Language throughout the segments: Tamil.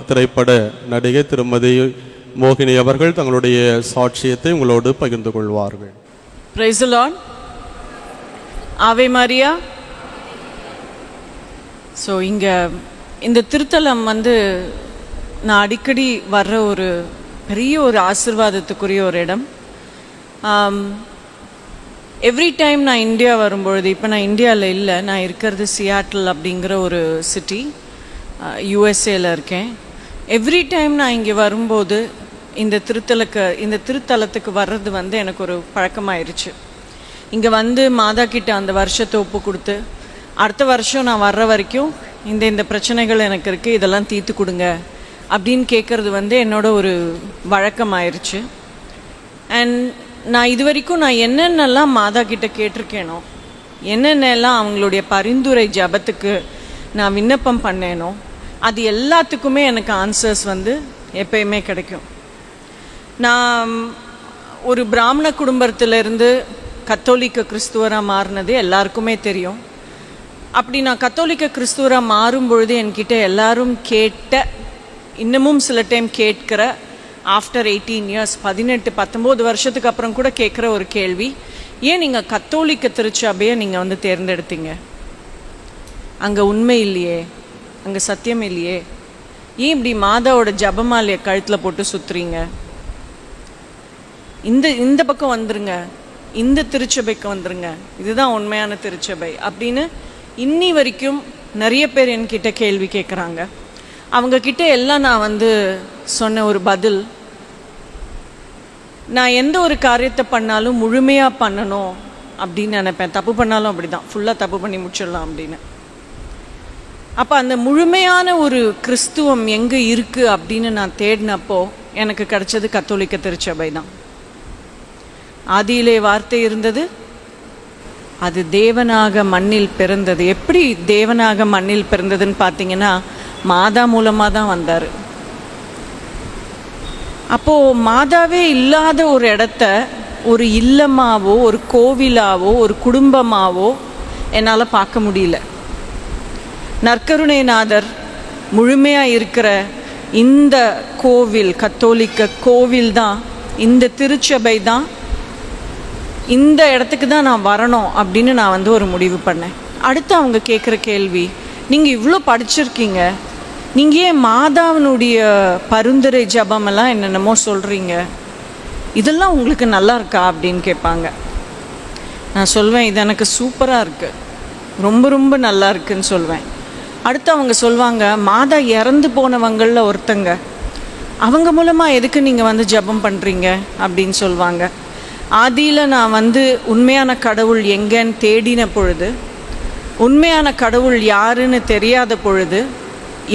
திரைப்பட நடிகை திருமதி மோகினி அவர்கள் தங்களுடைய சாட்சியத்தை உங்களோடு பகிர்ந்து கொள்வார்கள். Praise the Lord. ஆவே மரியா. ஸோ இங்கே இந்த திருத்தலம் நான் அடிக்கடி வர்ற ஒரு பெரிய ஒரு ஆசீர்வாதத்துக்குரிய ஒரு இடம். எவ்ரி டைம் நான் இந்தியா வரும்பொழுது, இப்போ நான் இந்தியாவில் இல்லை, நான் இருக்கிறது சியாட்டில் அப்படிங்கிற ஒரு சிட்டி, யூஎஸ்ஏல இருக்கேன். எவ்ரி டைம் நான் இங்கே வரும்போது இந்த திருத்தலத்துக்கு வர்றது எனக்கு ஒரு பழக்கமாயிருச்சு. இங்கே மாதா கிட்ட அந்த வருஷத்தை ஒப்பு கொடுத்து, அடுத்த வருஷம் நான் வர்ற வரைக்கும் இந்த பிரச்சனைகள் எனக்கு இருக்குது, இதெல்லாம் தீர்த்து கொடுங்க அப்படின்னு கேட்குறது என்னோட ஒரு வழக்கமாயிருச்சு. அண்ட் நான் இது வரைக்கும் நான் என்னென்னலாம் மாதா கிட்ட கேட்டிருக்கேனோ, என்னென்னலாம் அவங்களுடைய பரிந்துரை ஜபத்துக்கு நான் விண்ணப்பம் பண்ணேனோ, அது எல்லாத்துக்குமே எனக்கு ஆன்சர்ஸ் எப்பயுமே கிடைக்கும். நான் ஒரு பிராமண குடும்பத்திலிருந்து கத்தோலிக்க கிறிஸ்துவராக மாறினது எல்லாருக்குமே தெரியும். அப்படி நான் கத்தோலிக்க கிறிஸ்துவராக மாறும்பொழுது என்கிட்ட எல்லாரும் இன்னமும் சில டைம் கேட்கிற, ஆஃப்டர் 18 இயர்ஸ் 18-19 வருஷத்துக்கு அப்புறம் கூட கேட்குற ஒரு கேள்வி, ஏன் நீங்கள் கத்தோலிக்க திருச்சபையை நீங்கள் தேர்ந்தெடுத்தீங்க? அங்கே உண்மை இல்லையே, அங்கே சத்தியம் இல்லையே, ஏன் இப்படி மாதாவோட ஜபமாலையை கழுத்தில் போட்டு சுற்றுறீங்க? இந்த பக்கம் வந்துருங்க, இந்த திருச்சபைக்கு வந்துருங்க, இதுதான் உண்மையான திருச்சபை அப்படின்னு இன்னி வரைக்கும் நிறைய பேர் என்கிட்ட கேள்வி கேட்குறாங்க. அவங்கக்கிட்ட எல்லாம் நான் சொன்ன ஒரு பதில், நான் எந்த ஒரு காரியத்தை பண்ணாலும் முழுமையாக பண்ணணும் அப்படின்னு நினைப்பேன். தப்பு பண்ணாலும் அப்படி தான், ஃபுல்லாக தப்பு பண்ணி முடிச்சிடலாம் அப்படின்னு. அப்போ அந்த முழுமையான ஒரு கிறிஸ்துவம் எங்கே இருக்குது அப்படின்னு நான் தேடினப்போ எனக்கு கிடைச்சது கத்தோலிக்க திருச்சபை தான். ஆதியிலே வார்த்தை இருந்தது, அது தேவனாக மண்ணில் பிறந்தது. எப்படி தேவனாக மண்ணில் பிறந்ததுன்னு பார்த்தீங்கன்னா, மாதா மூலமாக தான் வந்தார். அப்போது மாதாவே இல்லாத ஒரு இடத்த ஒரு இல்லமாவோ, ஒரு கோவிலாவோ, ஒரு குடும்பமாவோ என்னால் பார்க்க முடியல. நற்கருணைநாதர் முழுமையாக இருக்கிற இந்த கோவில், கத்தோலிக்க கோவில் தான், இந்த திருச்சபை தான், இந்த இடத்துக்கு தான் நான் வரணும் அப்படின்னு நான் ஒரு முடிவு பண்ணேன். அடுத்து அவங்க கேட்குற கேள்வி, நீங்கள் இவ்வளோ படிச்சிருக்கீங்க, நீங்கள் ஏன் மாதாவினுடைய பரிந்துரை ஜபமெல்லாம் என்னென்னமோ சொல்கிறீங்க, இதெல்லாம் உங்களுக்கு நல்லா இருக்கா அப்படின்னு கேட்பாங்க. நான் சொல்வேன், இது எனக்கு சூப்பராக இருக்குது, ரொம்ப ரொம்ப நல்லா இருக்குன்னு சொல்வேன். அடுத்து அவங்க சொல்லுவாங்க, மாதா இறந்து போனவங்களில் ஒருத்தங்க, அவங்க மூலமாக எதுக்கு நீங்கள் ஜபம் பண்ணுறீங்க அப்படின்னு சொல்லுவாங்க. ஆதியில் நான் உண்மையான கடவுள் எங்கன்னு தேடின பொழுது, உண்மையான கடவுள் யாருன்னு தெரியாத பொழுது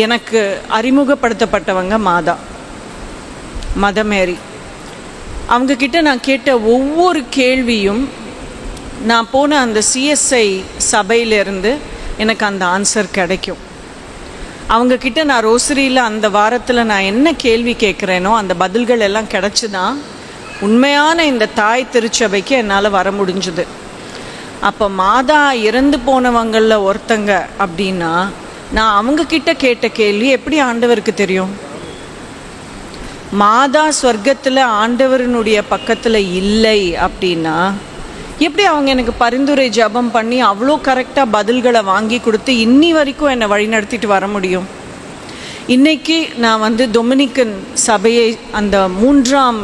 எனக்கு அறிமுகப்படுத்தப்பட்டவங்க மதர் மேரி. அவங்கக்கிட்ட நான் கேட்ட ஒவ்வொரு கேள்வியும், நான் போன அந்த சிஎஸ்ஐ சபையிலேருந்து எனக்கு அந்த ஆன்சர் கிடைக்கும். அவங்கக்கிட்ட நான் ரோசரியில் அந்த வாரத்தில் நான் என்ன கேள்வி கேட்குறேனோ அந்த பதில்கள் எல்லாம் கிடச்சி தான் உண்மையான இந்த தாய் திருச்சபைக்கு என்னால் வர முடிஞ்சுது. அப்போ மாதா இறந்து போனவங்களில் ஒருத்தங்க அப்படின்னா, நான் அவங்கக்கிட்ட கேட்ட கேள்வி எப்படி ஆண்டவருக்கு தெரியும்? மாதா சொர்க்கத்தில் ஆண்டவரினுடைய பக்கத்தில் இல்லை அப்படின்னா எப்படி அவங்க எனக்கு பரிந்துரை ஜபம் பண்ணி அவ்வளோ கரெக்டாக பதில்களை வாங்கி கொடுத்து இன்னி வரைக்கும் என்னை வழிநடத்திட்டு வர முடியும்? இன்றைக்கி நான் டொமினிக்கன் சபையை, அந்த 3ஆம்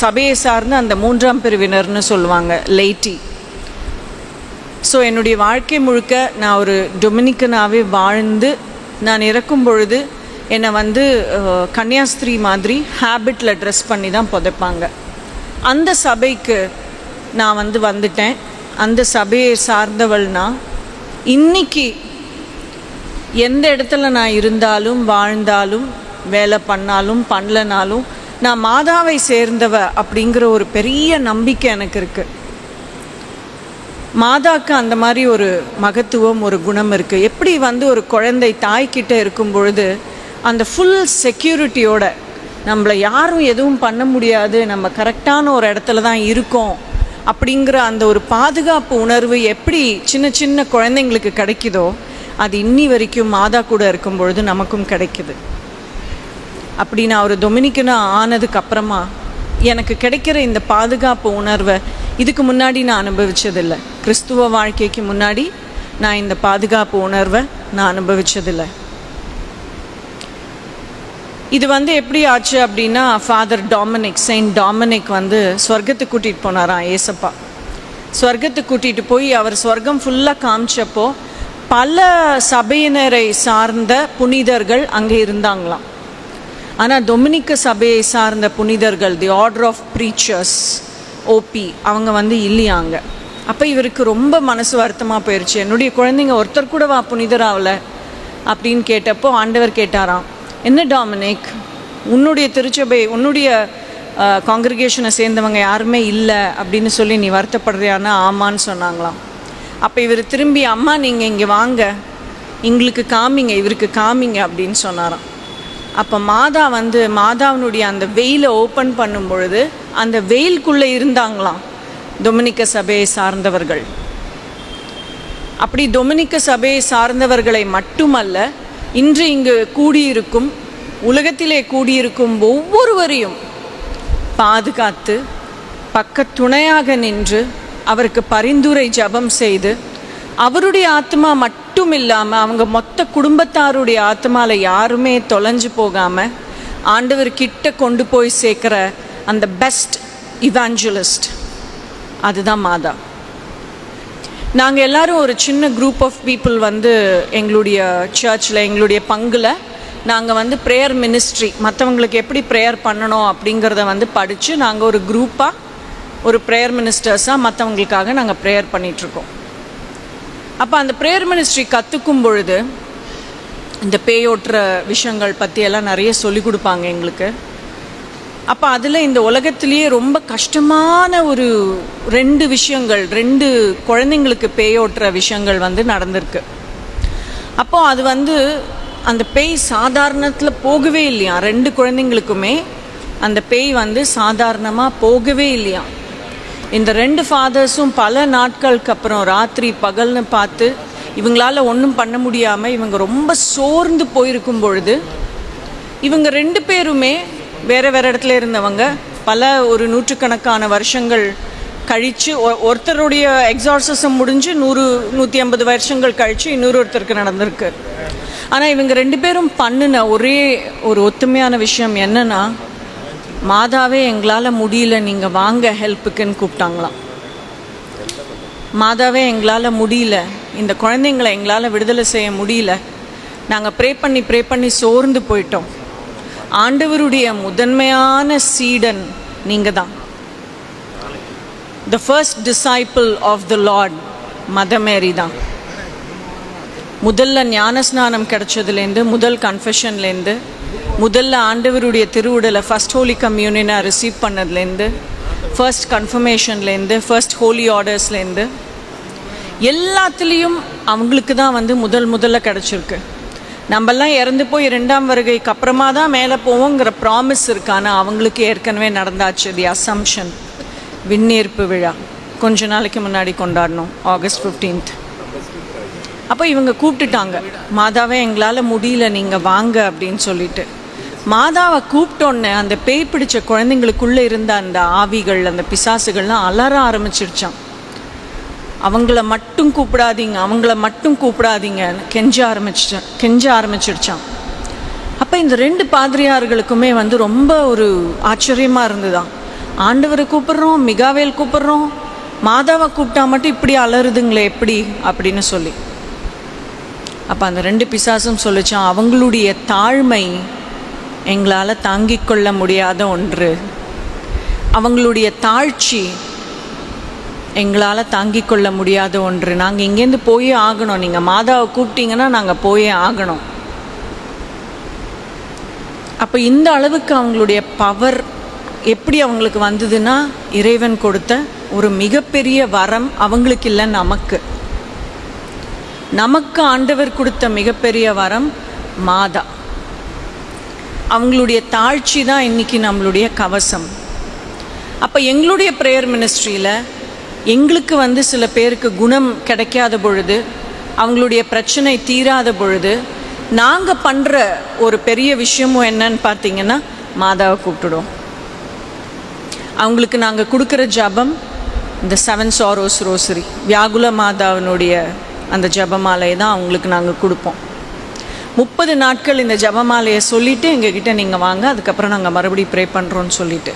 சபையை சார்ந்து அந்த 3ஆம் பிரிவினர்னு சொல்லுவாங்க, லைட்டி. ஸோ என்னுடைய வாழ்க்கை முழுக்க நான் ஒரு டொமினிக்கனாகவே வாழ்ந்து, நான் இறக்கும் பொழுது என்னை கன்னியாஸ்திரி மாதிரி ஹேபிட்டில் ட்ரெஸ் பண்ணி தான் புதைப்பாங்க. அந்த சபைக்கு நான் வந்துட்டேன். அந்த சபையை சார்ந்தவள்னா, இன்னைக்கு எந்த இடத்துல நான் இருந்தாலும், வாழ்ந்தாலும், வேலை பண்ணாலும் பண்ணலனாலும், நான் மாதாவை சேர்ந்தவ அப்படிங்கிற ஒரு பெரிய நம்பிக்கை எனக்கு இருக்குது. மாதாக்கு அந்த மாதிரி ஒரு மகத்துவம், ஒரு குணம் இருக்குது. எப்படி ஒரு குழந்தை தாய்கிட்ட இருக்கும் பொழுது அந்த ஃபுல் செக்யூரிட்டியோட, நம்மளை யாரும் எதுவும் பண்ண முடியாது, நம்ம கரெக்டான ஒரு இடத்துல தான் இருக்கோம் அப்படிங்கிற அந்த ஒரு பாதுகாப்பு உணர்வு எப்படி சின்ன சின்ன குழந்தைங்களுக்கு கிடைக்குதோ, அது இன்னி வரைக்கும் மாதா கூட இருக்கும் பொழுது நமக்கும் கிடைக்குது. அப்படி நான் ஒரு டொமினிக்கனாக ஆனதுக்கு அப்புறமா எனக்கு கிடைக்கிற இந்த பாதுகாப்பு உணர்வை இதுக்கு முன்னாடி நான் அனுபவித்ததில்லை. கிறிஸ்துவ வாழ்க்கைக்கு முன்னாடி நான் இந்த பாதுகாப்பு உணர்வை நான் அனுபவித்ததில்லை. இது எப்படி ஆச்சு அப்படின்னா, ஃபாதர் டாமினிக், செயின்ட் டாமினிக் சொர்க்கத்துக்கு கூட்டிகிட்டு போனாராம் ஏசப்பா. சொர்க்கத்துக்கு கூட்டிகிட்டு போய் அவர் சொர்க்கம் ஃபுல்லாக காமிச்சப்போ பல சபையினரை சார்ந்த புனிதர்கள் அங்கே இருந்தாங்களாம். ஆனால் டொமினிக்க சபையை சார்ந்த புனிதர்கள், the order of preachers, OP, அவங்க இல்லையாங்க. அப்போ இவருக்கு ரொம்ப மனசு வருத்தமாக போயிடுச்சு. என்னுடைய குழந்தைங்க ஒருத்தர் கூட வா புனிதராகல அப்படின்னு கேட்டப்போ ஆண்டவர் கேட்டாராம், என்ன டாமினிக், உன்னுடைய திருச்சபை, உன்னுடைய காங்கிரிகேஷனை சேர்ந்தவங்க யாருமே இல்லை அப்படின்னு சொல்லி நீ வருத்தப்படுறியான்னா ஆமான்னு சொன்னாங்களாம். அப்போ இவர் திரும்பி, அம்மா நீங்கள் இங்கே வாங்க, எங்களுக்கு காமிங்க, இவருக்கு காமிங்க அப்படின்னு சொன்னாராம். அப்போ மாதாவினுடைய அந்த வெயிலை ஓப்பன் பண்ணும் பொழுது அந்த வெயிலுக்குள்ளே இருந்தாங்களாம் டொமினிக்க சபையை சார்ந்தவர்கள். அப்படி டொமினிக்க சபையை சார்ந்தவர்களை மட்டுமல்ல, இன்று இங்கு கூடியிருக்கும், உலகத்திலே கூடியிருக்கும் ஒவ்வொருவரையும் பாதுகாத்து பக்கத்துணையாக நின்று அவருக்கு பரிந்துரை ஜபம் செய்து அவருடைய ஆத்மா மட்டும் இல்லாமல் அவங்க மொத்த குடும்பத்தாருடைய ஆத்மாவில் யாருமே தொலைஞ்சு போகாமல் ஆண்டவர்கிட்ட கொண்டு போய் சேர்க்குற அந்த பெஸ்ட் இவாஞ்சலிஸ்ட், அதுதான் மாதா. நாங்கள் எல்லாரும் ஒரு சின்ன குரூப் ஆஃப் பீப்புள் எங்களுடைய சர்ச்சில், எங்களுடைய பங்கில் நாங்கள் ப்ரேயர் மினிஸ்ட்ரி, மற்றவங்களுக்கு எப்படி ப்ரேயர் பண்ணணும் அப்படிங்கிறத படித்து நாங்கள் ஒரு குரூப்பாக, ஒரு ப்ரேயர் மினிஸ்டர்ஸாக மற்றவங்களுக்காக நாங்கள் ப்ரேயர் பண்ணிகிட்ருக்கோம். அப்போ அந்த ப்ரேயர் மினிஸ்ட்ரி கற்றுக்கும் பொழுது இந்த பேயோட்டுற விஷயங்கள் பற்றியெல்லாம் நிறைய சொல்லிக் கொடுப்பாங்க எங்களுக்கு. அப்போ அதில் இந்த உலகத்திலேயே ரொம்ப கஷ்டமான ஒரு 2 விஷயங்கள், 2 குழந்தைங்களுக்கு பேயோட்டுற விஷயங்கள் நடந்திருக்கு. அப்போது அது அந்த பேய் சாதாரணத்தில் போகவே இல்லையா, 2 குழந்தைங்களுக்குமே அந்த பேய் சாதாரணமாக போகவே இல்லையா. இந்த 2 ஃபாதர்ஸும் பல நாட்களுக்கு அப்புறம் ராத்திரி பகல்னு பார்த்து இவங்களால ஒன்றும் பண்ண முடியாமல் இவங்க ரொம்ப சோர்ந்து போயிருக்கும் பொழுது இவங்க 2 பேருமே வேறு வேறு இடத்துல இருந்தவங்க, பல ஒரு 100கணக்கான வருஷங்கள் கழித்து ஒருத்தருடைய எக்ஸார்சிசம் முடிஞ்சு 100-150 வருஷங்கள் கழித்து இன்னொருத்தருக்கு நடந்திருக்கு. ஆனால் இவங்க 2 பேரும் பண்ணின ஒரே ஒரு ஒத்துமையான விஷயம் என்னன்னா, மாதாவே எங்களால் முடியல, நீங்கள் வாங்க ஹெல்ப்புக்குன்னு கூப்பிட்டாங்களாம். மாதாவே எங்களால் முடியல, இந்த குழந்தைங்களை எங்களால் விடுதலை செய்ய முடியல, நாங்கள் ப்ரே பண்ணி சோர்ந்து போயிட்டோம். ஆண்டவருடைய முதன்மையான சீடன் நீங்கள் தான். The first disciple of the lord mother Mary தான். முதல்ல ஞானஸ்நானம் கிடைச்சதுலேருந்து, முதல் கன்ஃபெஷன்லேருந்து, முதல்ல ஆண்டவருடைய திருவுடலை ஃபர்ஸ்ட் ஹோலி கம்யூனியனை ரிசீவ் பண்ணதுலேருந்து, ஃபர்ஸ்ட் கன்ஃபர்மேஷன்லேருந்து, ஃபர்ஸ்ட் ஹோலி ஆர்டர்ஸ்லேருந்து எல்லாத்துலேயும் அவங்களுக்கு தான் முதல்ல கிடச்சிருக்கு. நம்மெல்லாம் இறந்து போய் 2ஆம் வருகைக்கு அப்புறமா தான் மேலே போவோங்கிற ப்ராமிஸ் இருக்கு. ஆனால் அவங்களுக்கு ஏற்கனவே நடந்தாச்சு. தி அசம்ஷன் விண்ணேற்பு விழா கொஞ்ச நாளைக்கு முன்னாடி கொண்டாடணும், ஆகஸ்ட் 15. அப்போ இவங்க கூப்பிட்டுட்டாங்க, மாதாவே எங்களால் முடியல, நீங்கள் வாங்க அப்படின்னு சொல்லிட்டு. மாதாவை கூப்பிட்டோன்னே அந்த பேய் பிடிச்ச குழந்தைங்களுக்குள்ளே இருந்த அந்த ஆவிகள், அந்த பிசாசுகள்லாம் அலற ஆரம்பிச்சிருச்சான். அவங்கள மட்டும் கூப்பிடாதீங்க, அவங்கள மட்டும் கூப்பிடாதீங்கன்னு கெஞ்ச ஆரம்பிச்சிருச்சான். அப்போ இந்த 2 பாதிரியார்களுக்குமே ரொம்ப ஒரு ஆச்சரியமாக இருந்துதான். ஆண்டவரை கூப்பிட்றோம், மிகாவேல் கூப்பிட்றோம், மாதாவை கூப்பிட்டா மட்டும் இப்படி அலறுதுங்களே எப்படி அப்படின்னு சொல்லி. அப்போ அந்த 2 பிசாசும் சொல்லிச்சான், அவங்களுடைய தாழ்மை எங்களால் தாங்கிக் கொள்ள முடியாத ஒன்று, அவங்களுடைய தாழ்ச்சி எங்களால் தாங்கிக் கொள்ள முடியாத ஒன்று, நாங்கள் இங்கேருந்து போயே ஆகணும், நீங்கள் மாதாவை கூப்பிட்டீங்கன்னா நாங்கள் போயே ஆகணும். அப்போ இந்த அளவுக்கு அவங்களுடைய பவர் எப்படி அவங்களுக்கு வந்ததுன்னா, இறைவன் கொடுத்த ஒரு மிகப்பெரிய வரம் அவங்களுக்கு இல்லை, நமக்கு ஆண்டவர் கொடுத்த மிகப்பெரிய வரம் மாதா. அவங்களுடைய தாழ்ச்சி தான் இன்றைக்கி நம்மளுடைய கவசம். அப்போ எங்களுடைய ப்ரேயர் மினிஸ்ட்ரியில் எங்களுக்கு சில பேருக்கு குணம் கிடைக்காத பொழுது, அவங்களுடைய பிரச்சனை தீராத பொழுது நாங்கள் பண்ணுற ஒரு பெரிய விஷயமும் என்னன்னு பார்த்தீங்கன்னா, மாதாவை கூப்பிட்டுடுவோம். அவங்களுக்கு நாங்கள் கொடுக்குற ஜபம் இந்த 7 சாரோஸ் ரோசரி, வியாகுல மாதாவினுடைய அந்த ஜபமாலையை தான் அவங்களுக்கு நாங்கள் கொடுப்போம். 30 நாட்கள் இந்த ஜபமாலையை சொல்லிவிட்டு எங்ககிட்ட நீங்கள் வாங்க, அதுக்கப்புறம் நாங்கள் மறுபடியும் ப்ரே பண்ணுறோன்னு சொல்லிட்டு,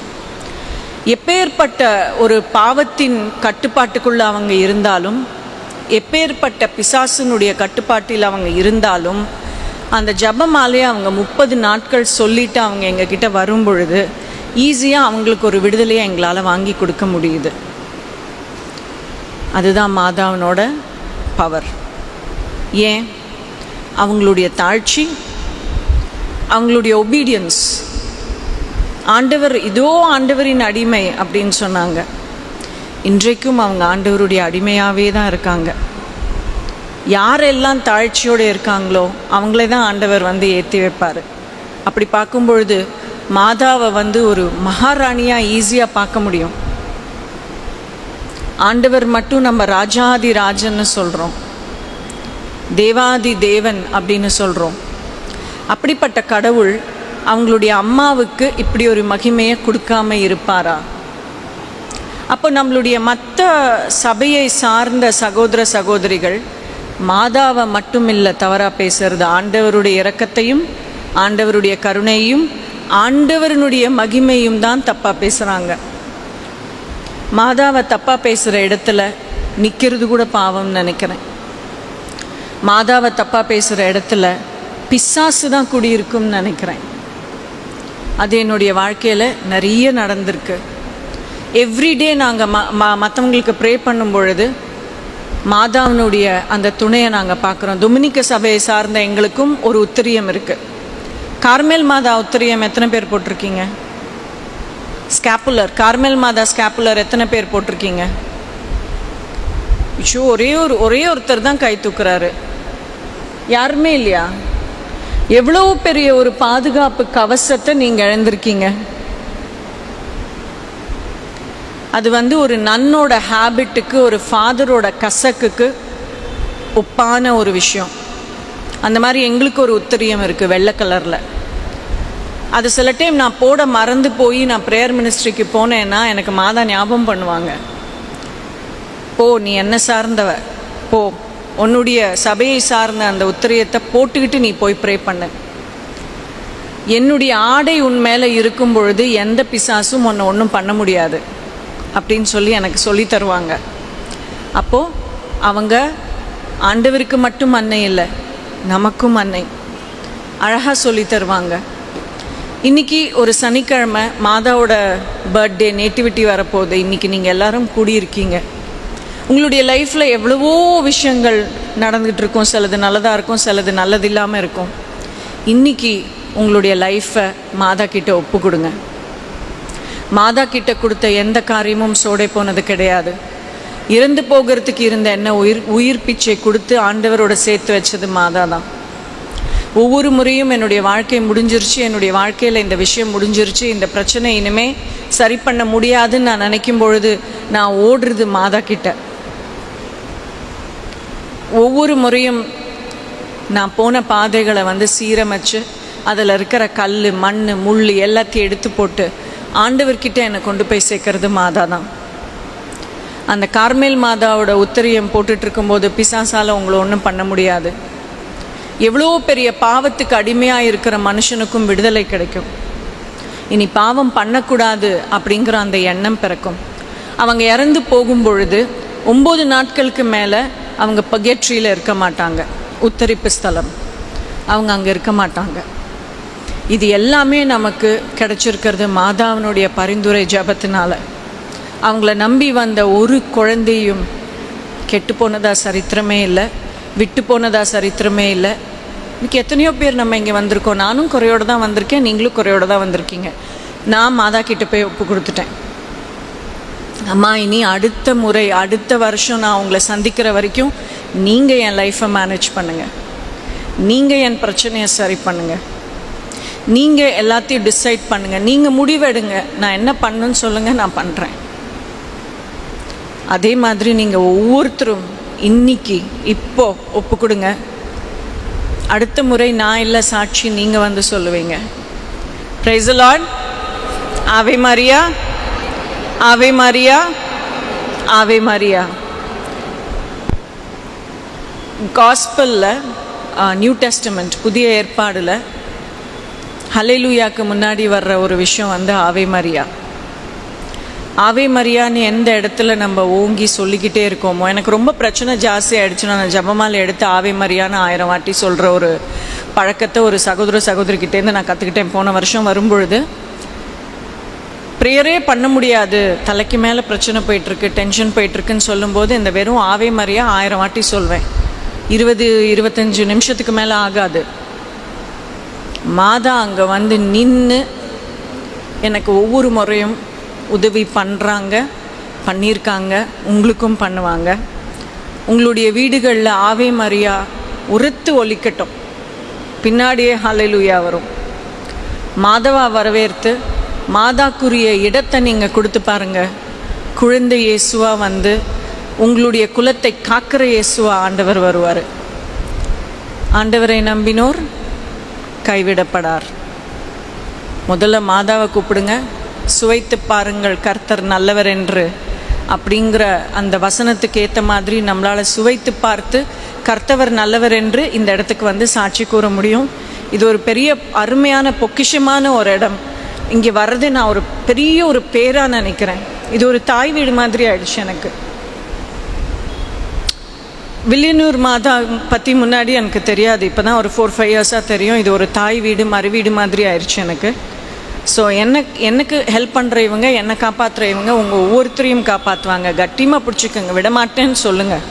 எப்பேற்பட்ட ஒரு பாவத்தின் கட்டுப்பாட்டுக்குள்ளே அவங்க இருந்தாலும், எப்பேற்பட்ட பிசாசினுடைய கட்டுப்பாட்டில் அவங்க இருந்தாலும், அந்த ஜபமாலையை அவங்க 30 நாட்கள் சொல்லிவிட்டு அவங்க எங்ககிட்ட வரும் பொழுது ஈஸியாக அவங்களுக்கு ஒரு விடுதலையை எங்களால் வாங்கி கொடுக்க முடியுது. அதுதான் மாதாவினோட பவர். ஏன்? அவங்களுடைய தாழ்ச்சி, அவங்களுடைய ஒபீடியன்ஸ். ஆண்டவர் இதோ ஆண்டவரின் அடிமை அப்படின்னு சொன்னாங்க. இன்றைக்கும் அவங்க ஆண்டவருடைய அடிமையாகவே தான் இருக்காங்க. யாரெல்லாம் தாழ்ச்சியோடு இருக்காங்களோ அவங்களே தான் ஆண்டவர் வந்து ஏற்றி வைப்பார். அப்படி பார்க்கும்பொழுது மாதாவை வந்து ஒரு மகாராணியாக ஈஸியாக பார்க்க முடியும். ஆண்டவர் மட்டும் நம்ம ராஜாதி ராஜன்னு சொல்கிறோம், தேவாதி தேவன் அப்படின்னு சொல்கிறோம். அப்படிப்பட்ட கடவுள் அவங்களுடைய அம்மாவுக்கு இப்படி ஒரு மகிமையை கொடுக்காம இருப்பாரா? அப்போ நம்மளுடைய மற்ற சபையை சார்ந்த சகோதர சகோதரிகள் மாதாவை மட்டும் இல்லை தவறாக பேசுறது, ஆண்டவருடைய இரக்கத்தையும் ஆண்டவருடைய கருணையும் ஆண்டவருடைய மகிமையும் தான் தப்பாக பேசுகிறாங்க. மாதாவை தப்பாக பேசுகிற இடத்துல நிற்கிறது கூட பாவம்னு நினைக்கிறேன். மாதாவை தப்பாக பேசுகிற இடத்துல பிசாசு தான் குடியிருக்கும்னு நினைக்கிறேன். அது என்னுடைய வாழ்க்கையில் நிறைய நடந்திருக்கு. எவ்ரிடே நாங்கள் மற்றவங்களுக்கு ப்ரே பண்ணும் பொழுது மாதாவினுடைய அந்த துணையை நாங்கள் பார்க்குறோம். டொமினிக்க சபையை சார்ந்த எங்களுக்கும் ஒரு உத்திரியம் இருக்குது. கார்மேல் மாதா உத்திரியம் எத்தனை பேர் போட்டிருக்கீங்க? ஸ்கேப்புலர், கார்மேல் மாதா ஸ்கேப்புலர் எத்தனை பேர் போட்டிருக்கீங்க? ஐயோ, ஒரே ஒருத்தர் தான் கை தூக்குறாரு, யாருமே இல்லையா? எவ்வளோ பெரிய ஒரு பாதுகாப்பு கவசத்தை நீங்கள் இழந்திருக்கீங்க. அது வந்து ஒரு நன்னோட ஹேபிட்டுக்கு, ஒரு ஃபாதரோட கசக்குக்கு ஒப்பான ஒரு விஷயம். அந்த மாதிரி எங்களுக்கு ஒரு உத்திரியம் இருக்குது வெள்ளை கலரில். அது சில டைம் நான் போட மறந்து போய் நான் ப்ரேயர் மினிஸ்ட்ரிக்கு போனேன்னா எனக்கு மாதா ஞாபகம் பண்ணுவாங்க. போ, நீ என்ன சார்ந்தவ, போ, உன்னுடைய சபையை சார்ந்த அந்த உத்திரியத்தை போட்டுக்கிட்டு நீ போய் ப்ரே பண்ணு. என்னுடைய ஆடை உன் மேலே இருக்கும் பொழுது எந்த பிசாசும் உன்னை ஒன்றும் பண்ண முடியாது அப்படின்னு சொல்லி எனக்கு சொல்லி தருவாங்க. அப்போது அவங்க ஆண்டவருக்கு மட்டும் அன்னை இல்லை, நமக்கும் அன்னை. அழகாக சொல்லி தருவாங்க. இன்றைக்கி ஒரு சனிக்கிழமை மாதாவோட பர்த்டே, நேட்டிவிட்டி வரப்போகுது. இன்றைக்கி நீங்கள் எல்லாரும் கூடியிருக்கீங்க. உங்களுடைய லைஃப்பில் எவ்வளவோ விஷயங்கள் நடந்துகிட்டு இருக்கும். சிலது நல்லதாக இருக்கும், சிலது நல்லது இல்லாமல் இருக்கும். இன்றைக்கி உங்களுடைய லைஃப்பை மாதா கிட்ட ஒப்பு கொடுங்க. மாதா கிட்ட கொடுத்த எந்த காரியமும் சோடை போனது கிடையாது. இறந்து போகிறதுக்கு இருந்த என்ன உயிர் பிச்சை கொடுத்து ஆண்டவரோட சேர்த்து வச்சது மாதா தான். ஒவ்வொரு முறையும் என்னுடைய வாழ்க்கை முடிஞ்சிருச்சு, என்னுடைய வாழ்க்கையில் இந்த விஷயம் முடிஞ்சிருச்சு, இந்த பிரச்சனை இனிமேல் சரி பண்ண முடியாதுன்னு நான் நினைக்கும் பொழுது நான் ஓடுறது மாதா கிட்ட. ஒவ்வொரு முறையும் நான் போன பாதைகளை வந்து சீரமைச்சு அதில் இருக்கிற கல், மண், முள் எல்லாத்தையும் எடுத்து போட்டு ஆண்டவர்கிட்ட என்னை கொண்டு போய் சேர்க்கறது மாதா தான். அந்த கார்மேல் மாதாவோட உத்திரியம் போட்டுட்ருக்கும்போது பிசாசால் உங்களை ஒன்றும் பண்ண முடியாது. எவ்வளோ பெரிய பாவத்துக்கு அடிமையாக இருக்கிற மனுஷனுக்கும் விடுதலை கிடைக்கும். இனி பாவம் பண்ணக்கூடாது அப்படிங்கிற அந்த எண்ணம் பிறக்கும். அவங்க இறந்து போகும் பொழுது 9 நாட்களுக்கு மேலே அவங்க பகேட்ரியில் இருக்க மாட்டாங்க. உத்தரிப்பு ஸ்தலம், அவங்க அங்கே இருக்க மாட்டாங்க. இது எல்லாமே நமக்கு கிடைச்சிருக்கிறது மாதாவினுடைய பரிந்துரை ஜபத்தினால. அவங்கள நம்பி வந்த ஒரு குழந்தையும் கெட்டு போனதா சரித்திரமே இல்லை, விட்டு போனதா சரித்திரமே இல்லை. இன்னைக்கு எத்தனையோ பேர் நம்ம இங்கே வந்திருக்கோம். நானும் குறையோடு தான் வந்திருக்கேன், நீங்களும் குறையோடு தான் வந்திருக்கீங்க. நான் மாதா கிட்ட போய் ஒப்பு கொடுத்துட்டேன். அம்மா, இனி அடுத்த முறை, அடுத்த வருஷம் நான் உங்களை சந்திக்கிற வரைக்கும் நீங்கள் என் லைஃப்பை மேனேஜ் பண்ணுங்கள், நீங்கள் என் பிரச்சனையை சரி பண்ணுங்கள், நீங்கள் எல்லாத்தையும் டிசைட் பண்ணுங்கள், நீங்கள் முடிவெடுங்க, நான் என்ன பண்ணுன்னு சொல்லுங்கள், நான் பண்ணுறேன். அதே மாதிரி நீங்கள் ஒவ்வொருத்தரும் இன்னைக்கு இப்போ ஒப்பு கொடுங்க. அடுத்த முறை நான் இல்லை சாட்சி நீங்கள் வந்து சொல்லுவீங்க. Praise the Lord. ஆவே மரியா, ஆவே மரியா, ஆவே மரியா. காஸ்பலில் நியூ டெஸ்டமெண்ட் புதிய ஏற்பாடில் ஹல்லேலூயாக்கு முன்னாடி வர்ற ஒரு விஷயம் வந்து ஆவே மரியா. ஆவே மரியான்னு எந்த இடத்துல நம்ம ஓங்கி சொல்லிக்கிட்டே இருக்கோமோ, எனக்கு ரொம்ப பிரச்சனை ஜாஸ்தி ஆகிடுச்சுன்னா நான் ஜபமாலை எடுத்து ஆவே மரியான்னு 1000 வாட்டி சொல்கிற ஒரு பழக்கத்தை ஒரு சகோதரிக்கிட்டேருந்து நான் கற்றுக்கிட்டேன். போன வருஷம் வரும்பொழுது ப்ரேயரே பண்ண முடியாது, தலைக்கு மேலே பிரச்சனை போயிட்டுருக்கு, டென்ஷன் போயிட்டுருக்குன்னு சொல்லும்போது இந்த வெறும் ஆவே மரியா 1000 வாட்டி சொல்வேன். 20-25 நிமிஷத்துக்கு மேலே ஆகாது. மாதா அங்கே வந்து நின்று எனக்கு ஒவ்வொரு முறையும் உதவி பண்ணியிருக்காங்க, உங்களுக்கும் பண்ணுவாங்க. உங்களுடைய வீடுகளில் ஆவே மரியா உரத்து ஒலிக்கட்டும், பின்னாடியே ஹல்லேலூயா வரும். மாதவா வரவேற்று மாதாக்குரிய இடத்தை நீங்கள் கொடுத்து பாருங்க. குழந்தை இயேசுவா வந்து உங்களுடைய குலத்தை காக்கிற இயேசுவா ஆண்டவர் வருவார். ஆண்டவரை நம்பினோர் கைவிடப்படார். முதல்ல மாதாவை கூப்பிடுங்க. சுவைத்து பாருங்கள் கர்த்தர் நல்லவர் என்று அப்படிங்கிற அந்த வசனத்துக்கு ஏற்ற மாதிரி நம்மளால் சுவைத்து பார்த்து கர்த்தவர் நல்லவர் என்று இந்த இடத்துக்கு வந்து சாட்சி கூற முடியும். இது ஒரு பெரிய அருமையான பொக்கிஷமான ஒரு இடம். இங்கே வர்றது நான் ஒரு பெரிய ஒரு பேராக நினைக்கிறேன். இது ஒரு தாய் வீடு மாதிரி ஆயிடுச்சு எனக்கு. வில்லியனூர் மாதா பற்றி முன்னாடி எனக்கு தெரியாது, இப்போ தான் ஒரு 4-5 இயர்ஸாக தெரியும். இது ஒரு தாய் வீடு மறு வீடு மாதிரி ஆயிடுச்சு எனக்கு. ஸோ எனக்கு ஹெல்ப் பண்ணுற இவங்க, என்னை காப்பாற்றுற இவங்க உங்கள் ஒவ்வொருத்தரையும் காப்பாற்றுவாங்க. கட்டியமாக பிடிச்சிக்கோங்க, விடமாட்டேன்னு சொல்லுங்கள்.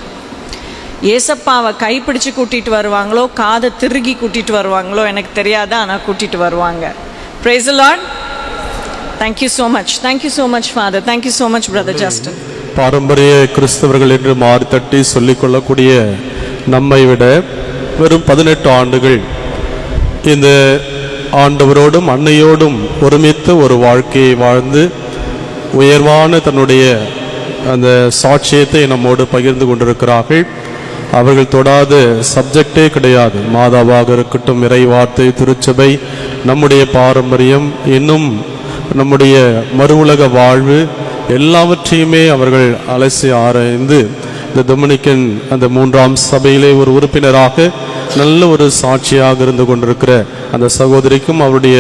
ஏசப்பாவை கைப்பிடிச்சு கூட்டிகிட்டு வருவாங்களோ காதை திருகி கூட்டிகிட்டு வருவாங்களோ எனக்கு தெரியாது, ஆனால் கூட்டிகிட்டு வருவாங்க. Praise the Lord. Thank you so much. Thank you so much father. Thank you so much brother Justin. பாரம்பரிய கிறிஸ்தவர்கள் என்று மாறி தட்டி சொல்லிக்கொள்ளக்கூடிய நம்மை விட வெறும் 18 ஆண்டுகள் இந்த ஆண்டவரோடும் அன்னையோடும் ஒருமித்த ஒரு வாழ்க்கையை வாழ்ந்து உயர்வான தன்னுடைய அந்த சாட்சியத்தை நம்மோடு பகிர்ந்து கொண்டிருக்கிறார்கள். அவர்கள் தொடாத சப்ஜெக்டே கிடையாது. மாதாவாக இருக்கட்டும், இறை வார்த்தை, திருச்சபை, நம்முடைய பாரம்பரியம், இன்னும் நம்முடைய மறு உலக வாழ்வு, எல்லாவற்றையுமே அவர்கள் அலசி ஆராய்ந்து இந்த டொமினிக்கன் அந்த 3ஆம் சபையிலே ஒரு உறுப்பினராக நல்ல ஒரு சாட்சியாக இருந்து கொண்டிருக்கிற அந்த சகோதரிக்கும் அவருடைய